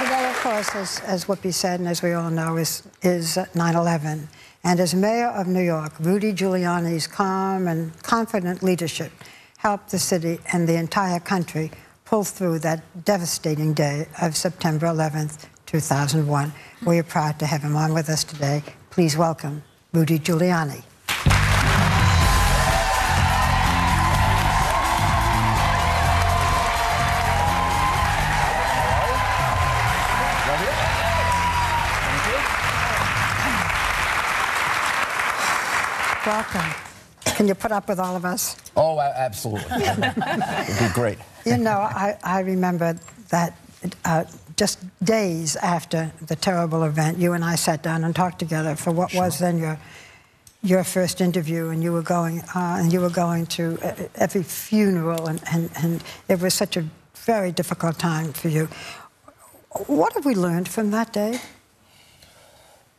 Today, of course, as Whoopi said, and as we all know, is 9/11. And as mayor of New York, Rudy Giuliani's calm and confident leadership helped the city and the entire country pull through that devastating day of September 11th, 2001. We are proud to have him on with us today. Please welcome Rudy Giuliani. Welcome. Can you put up with all of us? Oh, absolutely. It'd be great. You know, I remember that just days after the terrible event, you and I sat down and talked together for what was then your first interview, and you were going to every funeral, and it was such a very difficult time for you. What have we learned from that day?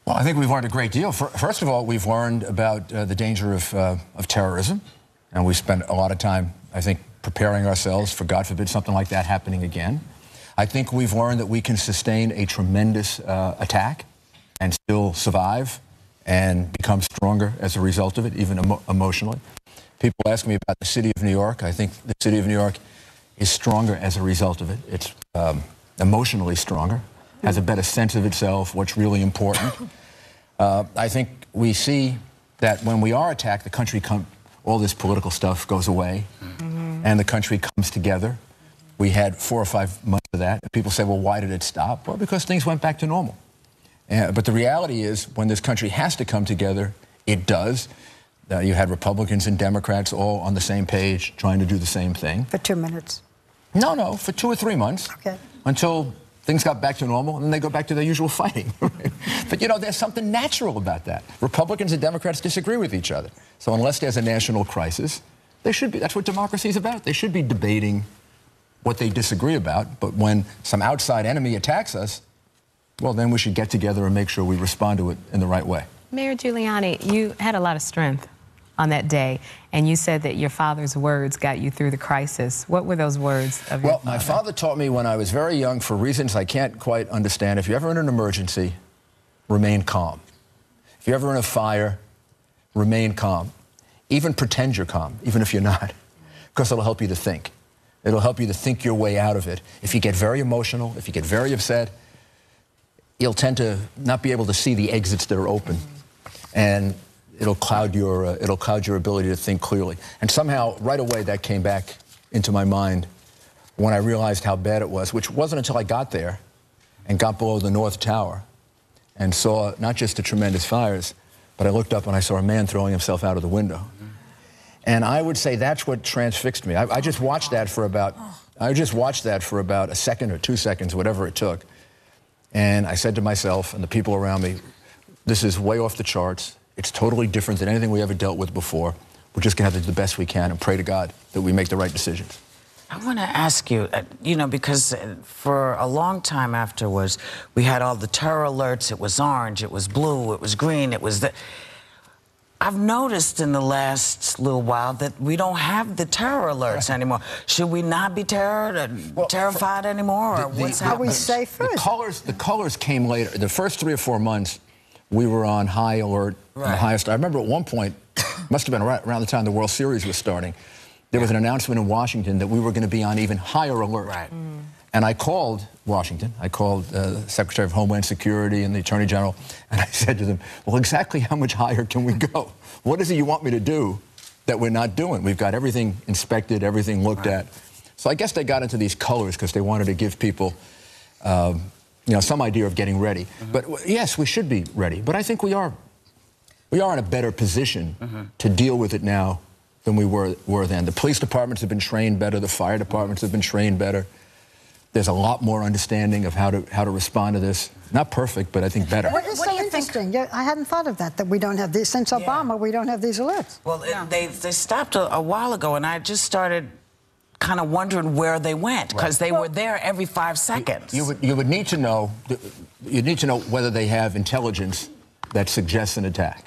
Well, I think we've learned a great deal. First of all, we've learned about the danger of terrorism, and we spent a lot of time, I think, preparing ourselves for, God forbid, something like that happening again. I think we've learned that we can sustain a tremendous attack and still survive and become stronger as a result of it, even emotionally. People ask me about the city of New York. I think the city of New York is stronger as a result of it. It's emotionally stronger, has a better sense of itself, what's really important. I think we see that when we are attacked, the country all this political stuff goes away, and the country comes together. We had 4 or 5 months of that. People say, well, why did it stop? Well, because things went back to normal. But the reality is, when this country has to come together, it does. You had Republicans and Democrats all on the same page, trying to do the same thing. For 2 minutes? No, for 2 or 3 months. Okay. Until things got back to normal, and then they go back to their usual fighting. But, you know, there's something natural about that. Republicans and Democrats disagree with each other. So unless there's a national crisis, they should be. That's what democracy is about. They should be debating what they disagree about. But when some outside enemy attacks us, well, then we should get together and make sure we respond to it in the right way. Mayor Giuliani, you had a lot of strength on that day, and you said that your father's words got you through the crisis. What were those words of your father? Well, my father taught me when I was very young, for reasons I can't quite understand, if you're ever in an emergency, remain calm. If you're ever in a fire, remain calm. Even pretend you're calm, even if you're not, because it'll help you to think. It'll help you to think your way out of it. If you get very emotional, if you get very upset, you'll tend to not be able to see the exits that are open, and it'll cloud your ability to think clearly. And somehow, right away, that came back into my mind when I realized how bad it was, which wasn't until I got there and got below the North Tower and saw not just the tremendous fires, but I looked up and I saw a man throwing himself out of the window. And I would say that's what transfixed me. I just watched that for about a second or 2 seconds, whatever it took. And I said to myself and the people around me, this is way off the charts. It's totally different than anything we ever dealt with before. We're just going to have to do the best we can and pray to God that we make the right decisions. I want to ask you, you know, because for a long time afterwards, we had all the terror alerts. It was orange, it was blue, it was green, it was the... I've noticed in the last little while that we don't have the terror alerts anymore. Should we not be terrified anymore, or what's happening? Are we safe first? The colors came later. The first 3 or 4 months, we were on high alert, the highest. I remember at one point, must have been around the time the World Series was starting, there was an announcement in Washington that we were going to be on even higher alert. And I called Washington. I called the Secretary of Homeland Security and the Attorney General, and I said to them, well, exactly how much higher can we go? What is it you want me to do that we're not doing? We've got everything inspected, everything looked at. So I guess they got into these colors because they wanted to give people you know, some idea of getting ready. But yes, we should be ready. But I think we are in a better position to deal with it now than we were then. The police departments have been trained better. The fire departments have been trained better. There's a lot more understanding of how to respond to this. Not perfect, but I think better. What is so interesting? I hadn't thought of that we don't have these. Since Obama, we don't have these alerts. Well, they stopped a while ago, and I just started kind of wondering where they went, because they were there every 5 seconds. You would need to know, whether they have intelligence that suggests an attack.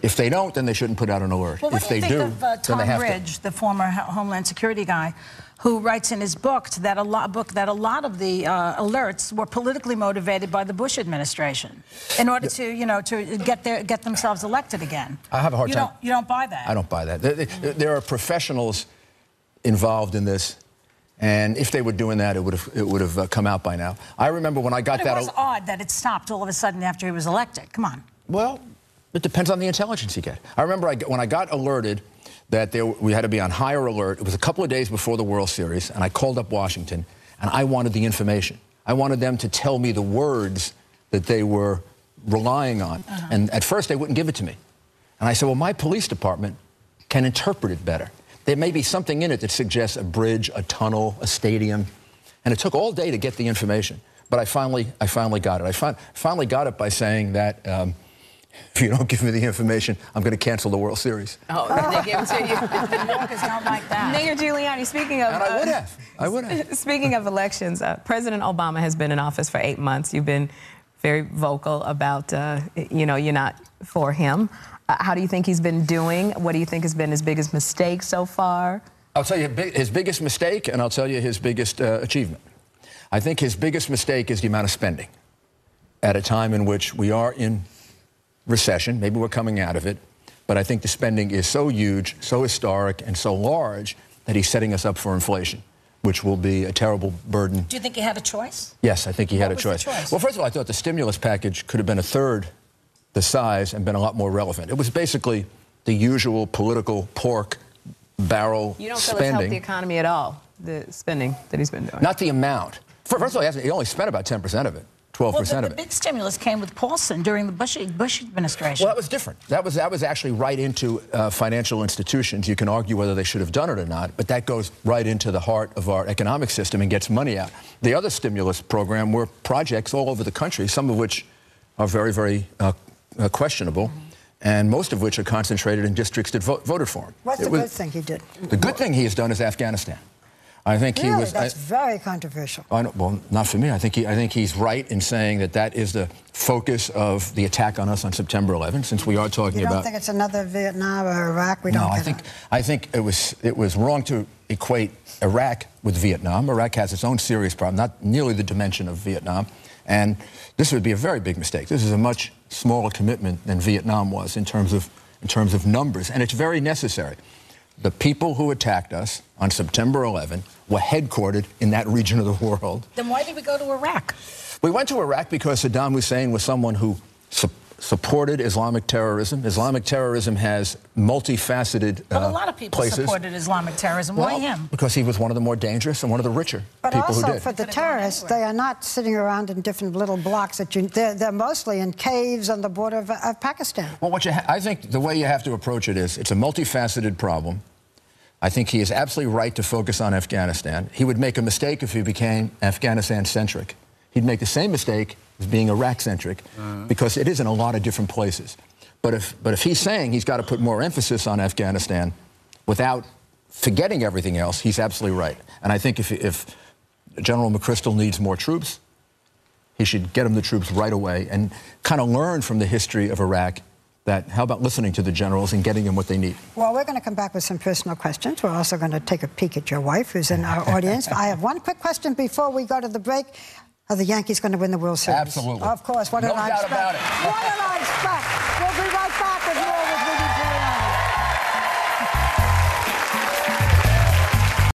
If they don't, then they shouldn't put out an alert. Well, if they do, of Tom Ridge, the former Homeland Security guy, who writes in his book that a lot of the alerts were politically motivated by the Bush administration in order to, you know, to get themselves elected again. I have a hard time. You don't buy that? I don't buy that. There are professionals involved in this, and if they were doing that, it would have come out by now. I remember when I got that. It was odd that it stopped all of a sudden after he was elected. Come on. Well, it depends on the intelligence you get. I remember when I got alerted that we had to be on higher alert. It was a couple of days before the World Series, and I called up Washington, and I wanted the information. I wanted them to tell me the words that they were relying on. And at first, they wouldn't give it to me. And I said, well, my police department can interpret it better. There may be something in it that suggests a bridge, a tunnel, a stadium. And it took all day to get the information. But I finally got it. I finally got it by saying that if you don't give me the information, I'm going to cancel the World Series. Oh, they give it to you. New Yorkers don't like that. Mayor Giuliani, speaking of... And I would have. Speaking of elections, President Obama has been in office for 8 months. You've been very vocal about, you know, you're not for him. How do you think he's been doing? What do you think has been his biggest mistake so far? I'll tell you his biggest mistake, and I'll tell you his biggest achievement. I think his biggest mistake is the amount of spending at a time in which we are in recession. Maybe we're coming out of it, but I think the spending is so huge, so historic, and so large that he's setting us up for inflation, which will be a terrible burden. Do you think he had a choice? Yes, I think he had a choice. What was the choice? Well, first of all, I thought the stimulus package could have been a third the size and been a lot more relevant. It was basically the usual political pork barrel You don't feel spending. it's helped the economy at all, the spending that he's been doing? Not the amount. First of all, he only spent about 10% of it. 12% of it. The big stimulus came with Paulson during the Bush administration. Well, that was different. That was actually right into financial institutions. You can argue whether they should have done it or not, but that goes right into the heart of our economic system and gets money out. The other stimulus program were projects all over the country, some of which are very, very questionable, and most of which are concentrated in districts that voted for him. What's the good thing he did? The good thing he has done is Afghanistan. I think he was. That's very controversial. Well, not for me. I think he's right in saying that is the focus of the attack on us on September 11th. Since we are talking about. You don't think it's another Vietnam or Iraq? No, I think it was wrong to equate Iraq with Vietnam. Iraq has its own serious problem, not nearly the dimension of Vietnam, and this would be a very big mistake. This is a much smaller commitment than Vietnam was in terms of numbers, and it's very necessary. The people who attacked us on September 11 were headquartered in that region of the world. Then why did we go to Iraq? We went to Iraq because Saddam Hussein was someone who supported Islamic terrorism. Islamic terrorism has multifaceted But a lot of people places. supported Islamic terrorism. Why him? Because he was one of the more dangerous and one of the richer people who did. But also for the terrorists, they are not sitting around in different little blocks. They're mostly in caves on the border of Pakistan. Well, I think the way you have to approach it is it's a multifaceted problem. I think he is absolutely right to focus on Afghanistan. He would make a mistake if he became Afghanistan-centric. He'd make the same mistake as being Iraq-centric because it is in a lot of different places. But if he's saying he's got to put more emphasis on Afghanistan without forgetting everything else, he's absolutely right. And I think if General McChrystal needs more troops, he should get him the troops right away and kind of learn from the history of Iraq that how about listening to the generals and getting them what they need? Well, we're going to come back with some personal questions. We're also going to take a peek at your wife, who's in our audience. I have one quick question before we go to the break. Are the Yankees going to win the World Series? Absolutely. Of course. What did I expect? No doubt about it. What did I expect?